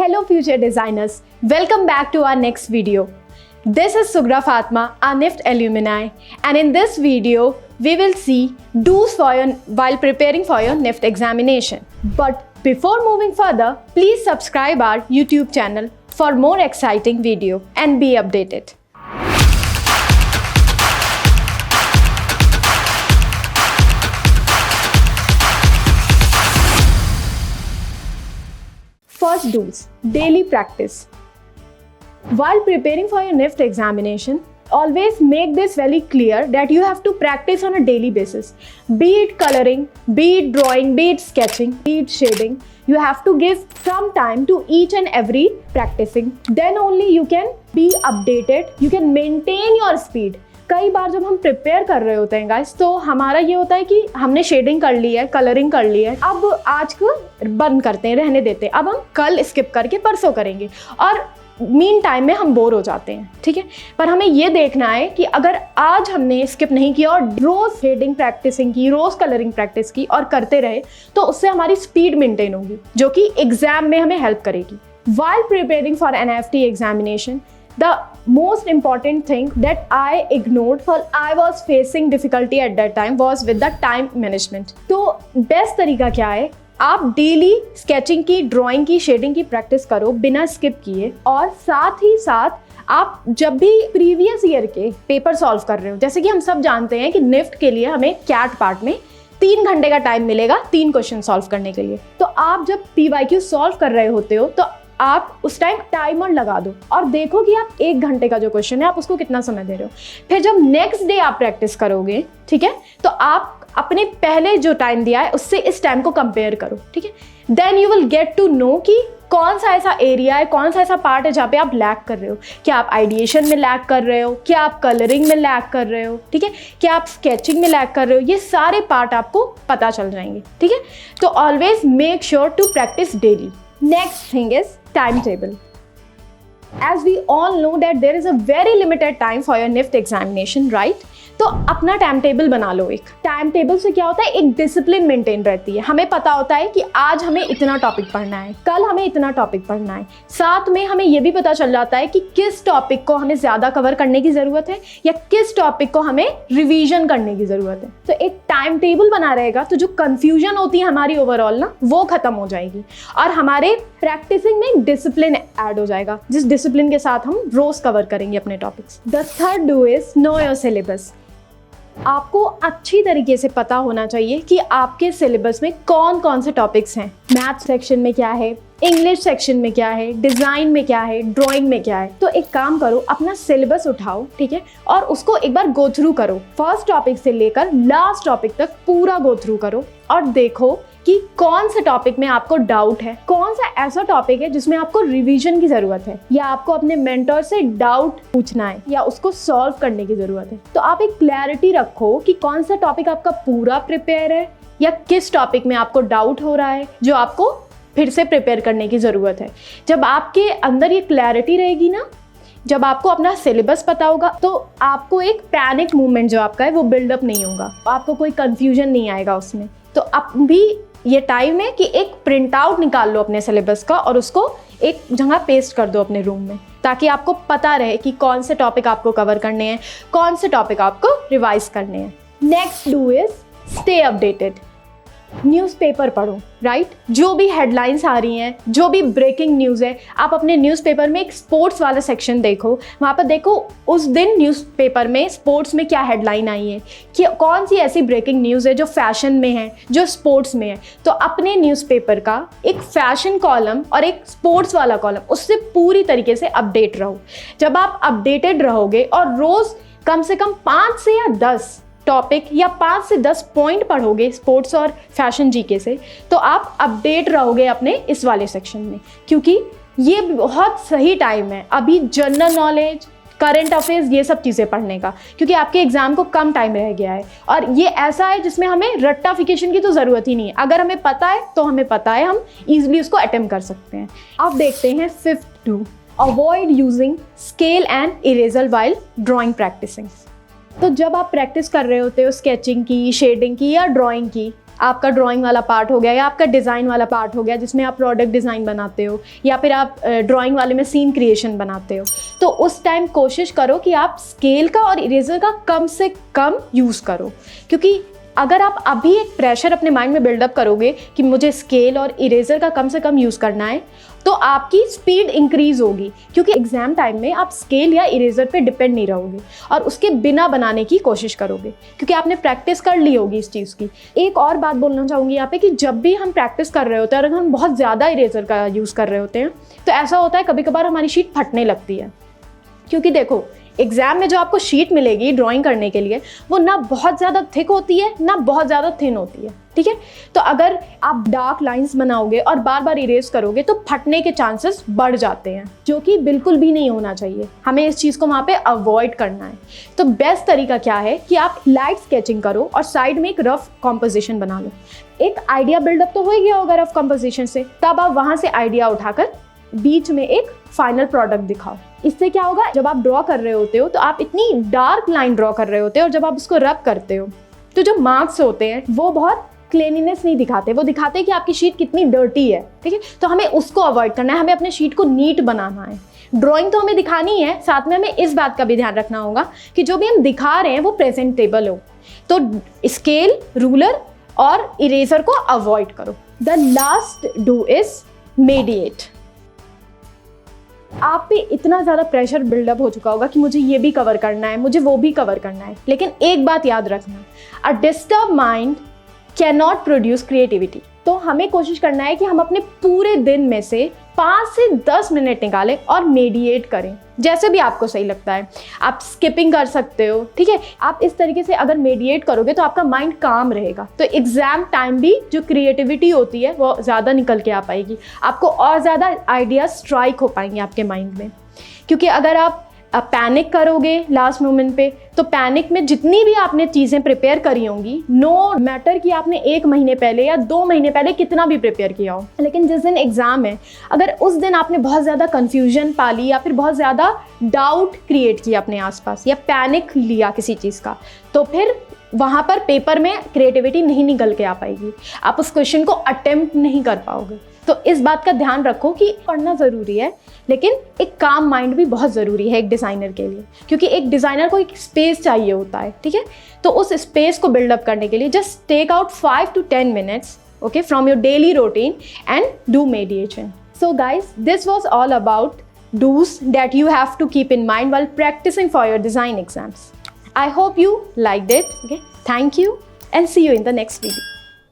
Hello future designers, welcome back to our next video. This is Sugra Fatma, our NIFT alumni, and in this video we will see do's while preparing for your NIFT examination. But before moving further, please subscribe our YouTube channel for more exciting video and be updated. First do's, daily practice. While preparing for your NIFT examination, always make this very clear that you have to practice on a daily basis. Be it coloring, be it drawing, be it sketching, be it shading. You have to give some time to each and every practicing. Then only you can be updated, you can maintain your speed. कई बार जब हम prepare कर रहे होते हैं guys, तो हमारा ये होता है कि हमने शेडिंग कर ली है, कलरिंग कर ली है, अब आज को बंद करते हैं, रहने देते हैं, अब हम कल स्किप करके परसों करेंगे और मीन टाइम में हम बोर हो जाते हैं, ठीक है। पर हमें ये देखना है कि अगर आज हमने स्किप नहीं किया और रोज शेडिंग प्रैक्टिसिंग की, रोज कलरिंग प्रैक्टिस की और करते रहे, तो उससे हमारी स्पीड मेंटेन होगी, जो कि एग्जाम में हमें हेल्प करेगी। While preparing for NIFT examination, the most important thing that I ignored while I was facing difficulty at that time was with the time management. तो बेस्ट तरीका क्या है, आप डेली स्केचिंग की, ड्राइंग की, शेडिंग की practice करो बिना स्किप किए, और साथ ही साथ आप जब भी प्रीवियस ईयर के पेपर सॉल्व कर रहे हो, जैसे कि हम सब जानते हैं कि निफ्ट के लिए हमें कैट पार्ट में 3 घंटे का टाइम मिलेगा 3 क्वेश्चन सॉल्व करने के लिए। तो आप जब PYQ सॉल्व कर रहे होते हो तो आप उस टाइम टाइमर लगा दो और देखो कि आप 1 घंटे का जो क्वेश्चन है आप उसको कितना समय दे रहे हो। फिर जब नेक्स्ट डे आप प्रैक्टिस करोगे, ठीक है, तो आप अपने पहले जो टाइम दिया है उससे इस टाइम को कंपेयर करो, ठीक है। Then you will get to know कि कौन सा ऐसा एरिया है, कौन सा ऐसा पार्ट है जहाँ पे आप लैग कर रहे हो। क्या आप आइडिएशन में लैग कर रहे हो, क्या आप कलरिंग में लैग कर रहे हो, ठीक है, क्या आप स्केचिंग में लैग कर रहे हो, ये सारे पार्ट आपको पता चल जाएंगे, ठीक है। तो always make sure to practise daily. Next thing is timetable. As we all know that there is a very limited time for your NIFT examination, right? तो अपना टाइम टेबल बना लो। एक टाइम टेबल से क्या होता है, एक डिसिप्लिन मेंटेन रहती है। हमें पता होता है कि आज हमें इतना टॉपिक पढ़ना है, कल हमें इतना टॉपिक पढ़ना है। साथ में हमें ये भी पता चल जाता है कि किस टॉपिक को हमें ज़्यादा कवर करने की ज़रूरत है या किस टॉपिक को हमें रिवीजन करने की ज़रूरत है। तो एक टाइम टेबल बना रहेगा तो जो कन्फ्यूजन होती है हमारी ओवरऑल ना, वो ख़त्म हो जाएगी और हमारे प्रैक्टिसिंग में एक डिसिप्लिन ऐड हो जाएगा, जिस डिसिप्लिन के साथ हम रोज़ कवर करेंगे अपने topics. The third do is know your syllabus. आपको अच्छी तरीके से पता होना चाहिए कि आपके सिलेबस में कौन कौन से टॉपिक्स हैं। मैथ सेक्शन में क्या है, इंग्लिश सेक्शन में क्या है, डिज़ाइन में क्या है, ड्राइंग में क्या है। तो एक काम करो, अपना सिलेबस उठाओ, ठीक है, और उसको एक बार गो थ्रू करो। फर्स्ट टॉपिक से लेकर लास्ट टॉपिक तक पूरा गो थ्रू करो और देखो कि कौन से टॉपिक में आपको डाउट है, कौन सा ऐसा टॉपिक है जिसमें आपको रिवीजन की ज़रूरत है या आपको अपने मेंटर से डाउट पूछना है या उसको सॉल्व करने की ज़रूरत है। तो आप एक क्लैरिटी रखो कि कौन सा टॉपिक आपका पूरा प्रिपेयर है या किस टॉपिक में आपको डाउट हो रहा है जो आपको फिर से प्रिपेयर करने की ज़रूरत है। जब आपके अंदर ये क्लैरिटी रहेगी ना, जब आपको अपना सिलेबस पता होगा, तो आपको एक पैनिक मूवमेंट जो आपका है वो बिल्डअप नहीं होगा, आपको कोई कंफ्यूजन नहीं आएगा उसमें। तो अब भी ये टाइम है कि एक प्रिंट आउट निकाल लो अपने सिलेबस का और उसको एक जगह पेस्ट कर दो अपने रूम में, ताकि आपको पता रहे कि कौन से टॉपिक आपको कवर करने हैं, कौन से टॉपिक आपको रिवाइज करने हैं। Next do is stay updated. Newspaper पढ़ो, राइट। जो भी हेडलाइंस आ रही हैं, जो भी ब्रेकिंग न्यूज़ है, आप अपने न्यूज़पेपर में एक स्पोर्ट्स वाला सेक्शन देखो, वहाँ पर देखो उस दिन न्यूज़पेपर में स्पोर्ट्स में क्या हेडलाइन आई है, कि कौन सी ऐसी ब्रेकिंग न्यूज़ है जो फैशन में है, जो स्पोर्ट्स में है। तो अपने न्यूज़पेपर का एक फैशन कॉलम और एक स्पोर्ट्स वाला कॉलम, उससे पूरी तरीके से अपडेट रहो। जब आप अपडेटेड रहोगे और रोज़ कम से कम 5 से या 10 टॉपिक या 5 से 10 पॉइंट पढ़ोगे स्पोर्ट्स और फैशन जीके से, तो आप अपडेट रहोगे अपने इस वाले सेक्शन में। क्योंकि ये बहुत सही टाइम है अभी जनरल नॉलेज, करंट अफेयर्स, ये सब चीज़ें पढ़ने का, क्योंकि आपके एग्जाम को कम टाइम रह गया है और ये ऐसा है जिसमें हमें रट्टाफिकेशन की तो ज़रूरत ही नहीं है। अगर हमें पता है तो हमें पता है, हम ईजिली उसको अटेम्प्ट कर सकते हैं। अब देखते हैं fifth do, avoid using scale and eraser while drawing practising. तो जब आप प्रैक्टिस कर रहे होते हो स्केचिंग की, शेडिंग की या ड्राइंग की, आपका ड्राइंग वाला पार्ट हो गया या आपका डिज़ाइन वाला पार्ट हो गया जिसमें आप प्रोडक्ट डिज़ाइन बनाते हो या फिर आप ड्राइंग वाले में सीन क्रिएशन बनाते हो, तो उस टाइम कोशिश करो कि आप स्केल का और इरेजर का कम से कम यूज़ करो। क्योंकि अगर आप अभी एक प्रेशर अपने माइंड में बिल्डअप करोगे कि मुझे स्केल और इरेजर का कम से कम यूज़ करना है, तो आपकी स्पीड इंक्रीज़ होगी, क्योंकि एग्जाम टाइम में आप स्केल या इरेजर पे डिपेंड नहीं रहोगे और उसके बिना बनाने की कोशिश करोगे, क्योंकि आपने प्रैक्टिस कर ली होगी इस चीज़ की। एक और बात बोलना चाहूँगी यहाँ पे कि जब भी हम प्रैक्टिस कर रहे होते हैं और अगर हम बहुत ज़्यादा इरेजर का यूज़ कर रहे होते हैं तो ऐसा होता है कभी कभार हमारी शीट फटने लगती है। क्योंकि देखो, एग्जाम में जो आपको शीट मिलेगी ड्राइंग करने के लिए वो ना बहुत ज़्यादा थिक होती है ना बहुत ज़्यादा थिन होती है, ठीक है। तो अगर आप डार्क लाइंस बनाओगे और बार बार इरेज करोगे तो फटने के चांसेस बढ़ जाते हैं, जो कि बिल्कुल भी नहीं होना चाहिए। हमें इस चीज़ को वहाँ पे अवॉइड करना है। तो बेस्ट तरीका क्या है कि आप लाइट स्केचिंग करो और साइड में एक रफ कॉम्पोजिशन बना लो। एक आइडिया बिल्डअप तो हो ही गया होगा रफ कॉम्पोजिशन से, तब आप वहाँ से आइडिया उठाकर बीच में एक फाइनल प्रोडक्ट दिखाओ। इससे क्या होगा, जब आप ड्रॉ कर रहे होते हो तो आप इतनी डार्क लाइन ड्रॉ कर रहे होते हो और जब आप उसको रब करते हो तो जो मार्क्स होते हैं वो बहुत क्लीनिनेस नहीं दिखाते, वो दिखाते हैं कि आपकी शीट कितनी डर्टी है, ठीक है। तो हमें उसको अवॉइड करना है, हमें अपने शीट को नीट बनाना है। ड्राइंग तो हमें दिखानी है, साथ में हमें इस बात का भी ध्यान रखना होगा कि जो भी हम दिखा रहे हैं वो प्रेजेंटेबल हो। तो स्केल, रूलर और इरेजर को अवॉइड करो। The last do is mediate. आप पे इतना ज़्यादा प्रेशर बिल्डअप हो चुका होगा कि मुझे ये भी कवर करना है, मुझे वो भी कवर करना है, लेकिन एक बात याद रखना, a disturb mind can not produce creativity. तो हमें कोशिश करना है कि हम अपने पूरे दिन में से 5 से 10 मिनट निकालें और मेडिएट करें, जैसे भी आपको सही लगता है। आप स्किपिंग कर सकते हो, ठीक है। आप इस तरीके से अगर मेडिएट करोगे तो आपका माइंड काम रहेगा, तो एग्जाम टाइम भी जो क्रिएटिविटी होती है वो ज़्यादा निकल के आ पाएगी, आपको और ज़्यादा आइडिया स्ट्राइक हो पाएंगे आपके माइंड में। क्योंकि अगर आप पैनिक करोगे लास्ट मोमेंट पे, तो पैनिक में जितनी भी आपने चीज़ें प्रिपेयर करी होंगी, नो मैटर कि आपने 1 महीने पहले या 2 महीने पहले कितना भी प्रिपेयर किया हो, लेकिन जिस दिन एग्ज़ाम है अगर उस दिन आपने बहुत ज़्यादा कन्फ्यूजन पाली या फिर बहुत ज़्यादा डाउट क्रिएट किया अपने आसपास या पैनिक लिया किसी चीज़ का, तो फिर वहाँ पर पेपर में क्रिएटिविटी नहीं निकल के आ पाएगी, आप उस क्वेश्चन को अटेम्प्ट नहीं कर पाओगे। तो इस बात का ध्यान रखो कि पढ़ना ज़रूरी है, लेकिन एक काम माइंड भी बहुत ज़रूरी है एक डिज़ाइनर के लिए, क्योंकि एक डिज़ाइनर को एक स्पेस चाहिए होता है, ठीक है। तो उस स्पेस को बिल्डअप करने के लिए just take out 5 to 10 minutes, okay, from your daily routine and do meditation. So guys, this was all about do's that you have to keep in mind while practicing for your design exams. I hope you liked it. Okay, thank you and see you in the next video.